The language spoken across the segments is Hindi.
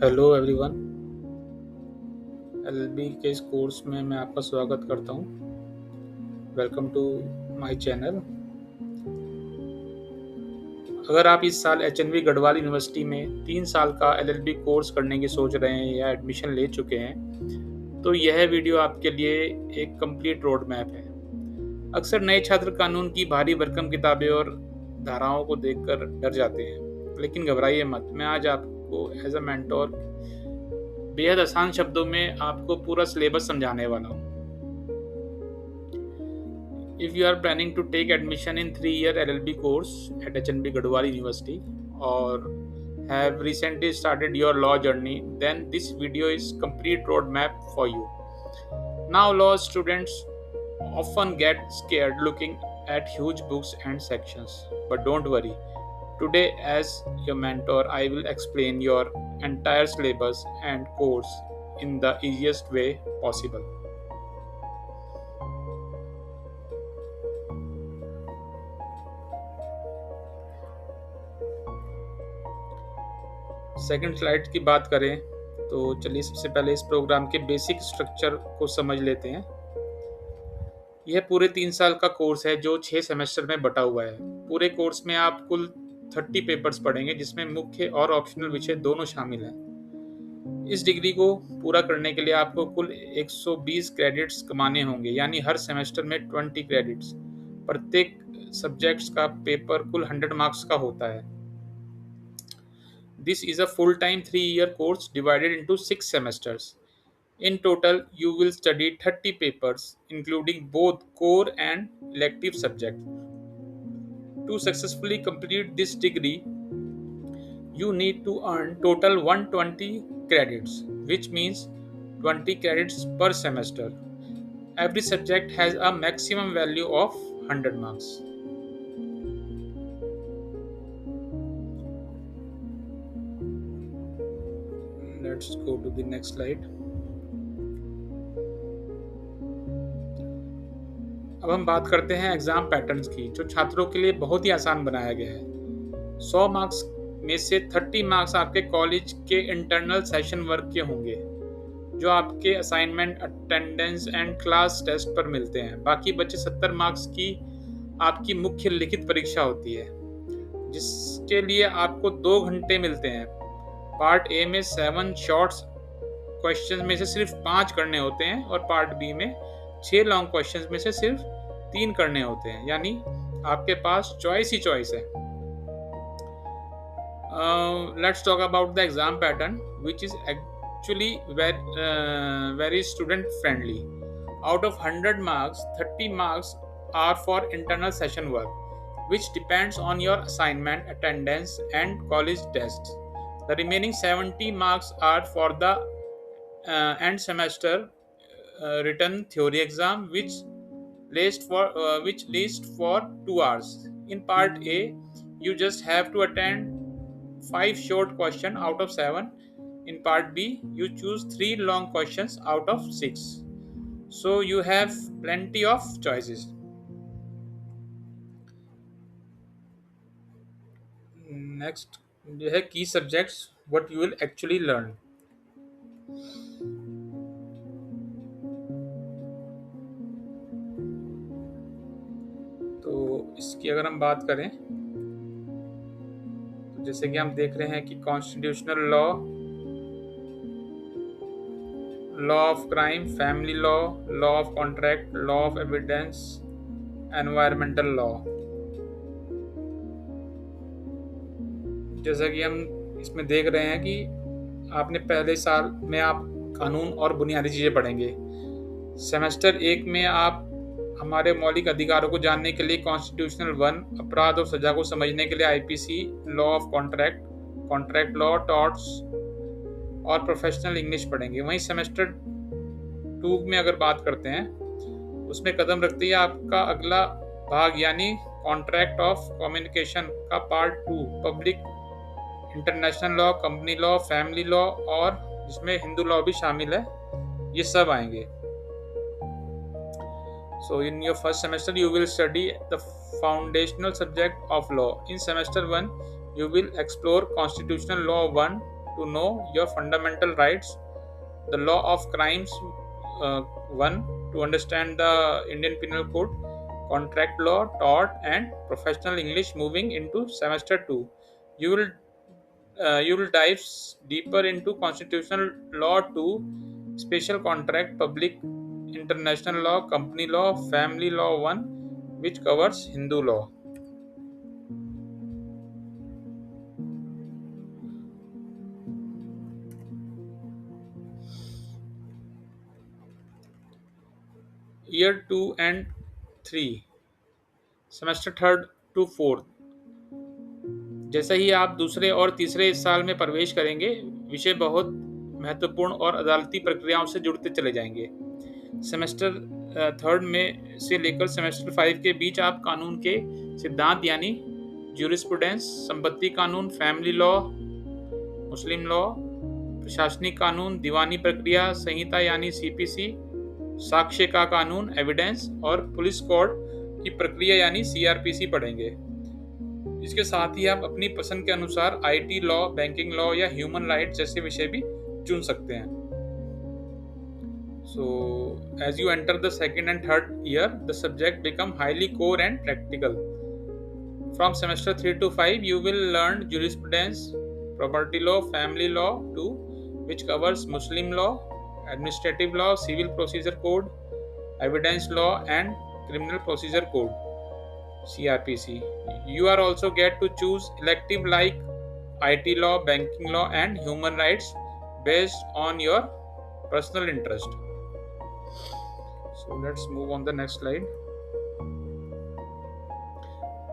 Hello everyone. एलएलबी के इस कोर्स में मैं आपका स्वागत करता हूँ। Welcome to my channel. अगर आप इस साल एचएनवी गढ़वाल यूनिवर्सिटी में 3 साल का एलएलबी कोर्स करने की सोच रहे हैं या एडमिशन ले चुके हैं तो यह वीडियो आपके लिए एक कंप्लीट रोड मैप है। अक्सर नए छात्र कानून की भारी भरकम किताबें और धाराओं को देखकर डर जाते हैं, लेकिन घबराइए मत। मैं आज आपको एज अ मेंटोर बेहद आसान शब्दों में आपको पूरा सिलेबस समझाने वाला हूँ। If you are planning to take admission in 3-year LLB course at HNB Gadwal University or have recently started your law journey, then this video is complete roadmap for you. Now, law students often get scared looking at huge books and sections, but don't worry. Today, as your mentor, I will explain your entire syllabus and course in the easiest way possible. Second slide की बात करें तो चलिए सबसे पहले इस प्रोग्राम के बेसिक स्ट्रक्चर को समझ लेते हैं। यह पूरे 3 साल का कोर्स है जो 6 सेमेस्टर में बटा हुआ है। पूरे कोर्स में आप कुल 30 पेपर्स पढ़ेंगे, जिसमें मुख्य और ऑप्शनल विषय दोनों शामिल हैं। इस डिग्री को पूरा करने के लिए आपको कुल 120 क्रेडिट्स कमाने होंगे, यानी हर सेमेस्टर में 20 क्रेडिट्स। प्रत्येक सब्जेक्ट्स का पेपर कुल 100 मार्क्स का होता है। This is a full-time 3-year course divided into 6 semesters. In total, you will study 30 papers, including both core and elective subjects. To successfully complete this degree, you need to earn total 120 credits, which means 20 credits per semester. Every subject has a maximum value of 100 marks. Let's go to the next slide. अब हम बात करते हैं एग्जाम पैटर्न्स की, जो छात्रों के लिए बहुत ही आसान बनाया गया है। 100 मार्क्स में से 30 मार्क्स आपके कॉलेज के इंटरनल सेशन वर्क के होंगे, जो आपके assignment, attendance and class test पर मिलते हैं। बाकी बचे 70 मार्क्स की आपकी मुख्य लिखित परीक्षा होती है, जिसके लिए आपको 2 घंटे मिलते हैं। पार्ट ए में 7 शॉर्ट्स क्वेश्चन में से सिर्फ 5 करने होते हैं और पार्ट बी में 6 लॉन्ग क्वेश्चंस में से सिर्फ 3 करने होते हैं, यानी आपके पास चॉइस ही चॉइस है। Let's talk about the exam pattern, which is actually very student friendly. Out of 100 marks, 30 marks are for internal session work, which depends on your assignment, attendance and college tests. The remaining 70 marks are for the end semester written theory exam, which lasts for 2 hours. In part A, you just have to attend 5 short questions out of 7. In part B, you choose 3 long questions out of 6. So you have plenty of choices. Next जो है की subjects what you will actually learn. तो इसकी अगर हम बात करें तो जैसे कि हम देख रहे हैं कि constitutional law, law of crime, family law, law of contract, law of evidence, environmental law. जैसा कि हम इसमें देख रहे हैं कि आपने पहले साल में आप कानून और बुनियादी चीज़ें पढ़ेंगे। सेमेस्टर 1 में आप हमारे मौलिक अधिकारों को जानने के लिए कॉन्स्टिट्यूशनल 1, अपराध और सजा को समझने के लिए IPC, law of contract, contract law, torts और प्रोफेशनल इंग्लिश पढ़ेंगे। वहीं सेमेस्टर 2 में अगर बात करते हैं, उसमें कदम रखते ही आपका अगला भाग यानी कॉन्ट्रैक्ट ऑफ कम्युनिकेशन का part 2, public international law, company law, family law और जिसमें हिंदू लॉ भी शामिल है, ये सब आएंगे। So in your first semester you will study the foundational subject of law. In semester 1 you will explore constitutional law 1, to know your fundamental rights. The law of crimes 1 to understand the Indian Penal Code, contract law, tort, and professional English. Moving into semester 2, you will dive deeper into constitutional law 2, special contract, public international law, company law, family law 1, which covers Hindu law. Year 2 and 3, semester third to fourth. जैसे ही आप दूसरे और तीसरे साल में प्रवेश करेंगे, विषय बहुत महत्वपूर्ण और अदालती प्रक्रियाओं से जुड़ते चले जाएंगे। सेमेस्टर थर्ड में से लेकर सेमेस्टर 5 के बीच आप कानून के सिद्धांत यानी ज्यूरिस्प्रूडेंस, संपत्ति कानून, फैमिली लॉ, मुस्लिम लॉ, प्रशासनिक कानून, दीवानी प्रक्रिया संहिता यानी सीपीसी, साक्ष्य का कानून, एविडेंस, और पुलिस कोड की प्रक्रिया यानी सीआरपीसी पढ़ेंगे। इसके साथ ही आप अपनी पसंद के अनुसार आईटी लॉ, बैंकिंग लॉ या ह्यूमन राइट जैसे विषय भी चुन सकते हैं। So, as you enter the second and third year, the subject become highly core and practical. From semester 3 to 5, you will learn jurisprudence, property law, family law 2, which covers Muslim law, administrative law, civil procedure code, evidence law, and criminal procedure code, CRPC. You are also get to choose elective like IT law, banking law, and human rights based on your personal interest. So let's move on the next slide.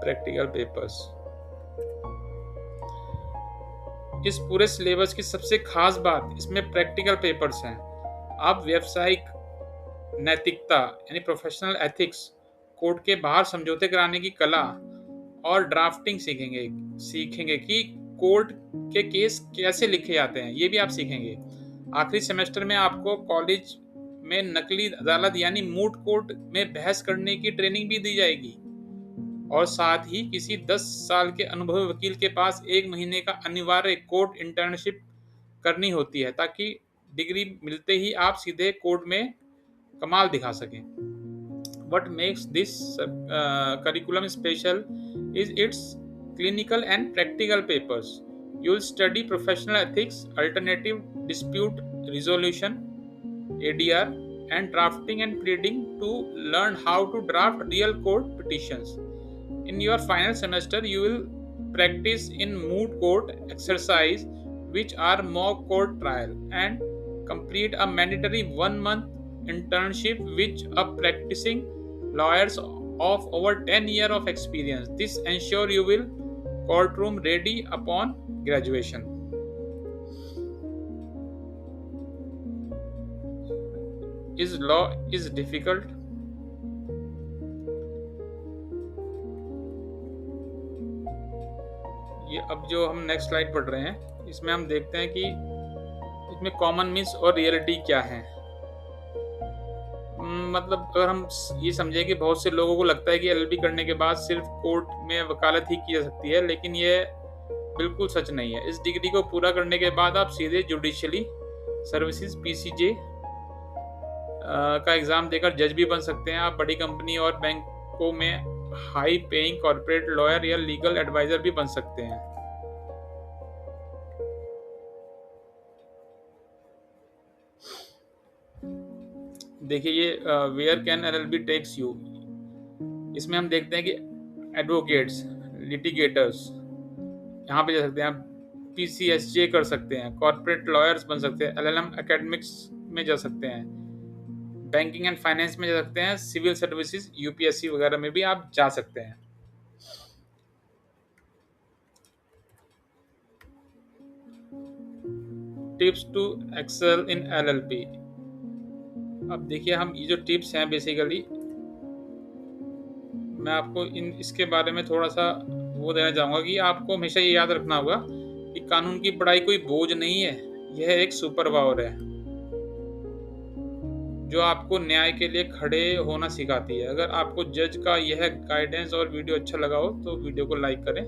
Practical papers. इस पूरे सिलेबस की सबसे खास बात इसमें प्रैक्टिकल पेपर्स हैं। आप व्यावसायिक नैतिकता यानी प्रोफेशनल एथिक्स, कोर्ट के बाहर समझौते कराने की कला और ड्राफ्टिंग सीखेंगे कि कोर्ट के केस कैसे लिखे जाते हैं, ये भी आप सीखेंगे। आखिरी सेमेस्टर में आपको कॉलेज में नकली अदालत यानी मूट कोर्ट में बहस करने की ट्रेनिंग भी दी जाएगी, और साथ ही किसी 10 साल के अनुभवी वकील के पास 1 महीने का अनिवार्य कोर्ट इंटर्नशिप करनी होती है, ताकि डिग्री मिलते ही आप सीधे कोर्ट में कमाल दिखा सकें। What makes this curriculum special is its clinical and practical papers. You'll study professional ethics, alternative dispute resolution, ADR, and drafting and pleading to learn how to draft real court petitions. In your final semester, you will practice in moot court exercise, which are mock court trial, and complete a mandatory 1-month internship with a practicing lawyers of over 10 years of experience. This ensure you will courtroom ready upon graduation. Is law is difficult? ये अब जो हम नेक्स्ट स्लाइड पढ़ रहे हैं, इसमें हम देखते हैं कि इसमें कॉमन मिस और रियलिटी क्या है। मतलब अगर हम ये समझें कि बहुत से लोगों को लगता है कि एलएलबी करने के बाद सिर्फ कोर्ट में वकालत ही की जा सकती है, लेकिन ये बिल्कुल सच नहीं है। इस डिग्री को पूरा करने के बाद आप सीधे जुडिशियली सर्विसेज पीसीजे का एग्जाम देकर जज भी बन सकते हैं। आप बड़ी कंपनी और बैंकों में हाई पेइंग कॉर्पोरेट लॉयर या लीगल एडवाइजर भी बन सकते हैं। देखिए ये where can LLB takes you, इसमें हम देखते हैं कि एडवोकेट्स, लिटिगेटर्स यहाँ पे जा सकते हैं, आप पीसीएसजे कर सकते हैं, कॉर्पोरेट लॉयर्स बन सकते हैं, एलएलएम एकेडमिक्स में जा सकते हैं, बैंकिंग एंड फाइनेंस में जा सकते हैं, सिविल सर्विसेज यूपीएससी वगैरह में भी आप जा सकते हैं। Tips to excel in LLB. अब देखिए हम ये जो टिप्स हैं बेसिकली मैं आपको इसके बारे में थोड़ा सा वो देना चाहूँगा कि आपको हमेशा ये याद रखना होगा कि कानून की पढ़ाई कोई बोझ नहीं है, यह एक सुपर पावर है जो आपको न्याय के लिए खड़े होना सिखाती है। अगर आपको जज का यह गाइडेंस और वीडियो अच्छा लगा हो तो वीडियो को लाइक करें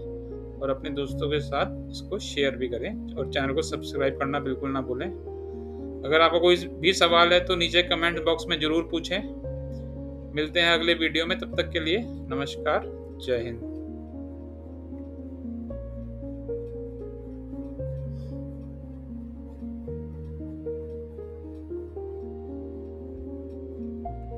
और अपने दोस्तों के साथ इसको शेयर भी करें और चैनल को सब्सक्राइब करना बिल्कुल ना भूलें। अगर आपको कोई भी सवाल है तो नीचे कमेंट बॉक्स में ज़रूर पूछें। मिलते हैं अगले वीडियो में, तब तक के लिए नमस्कार, जय हिंद।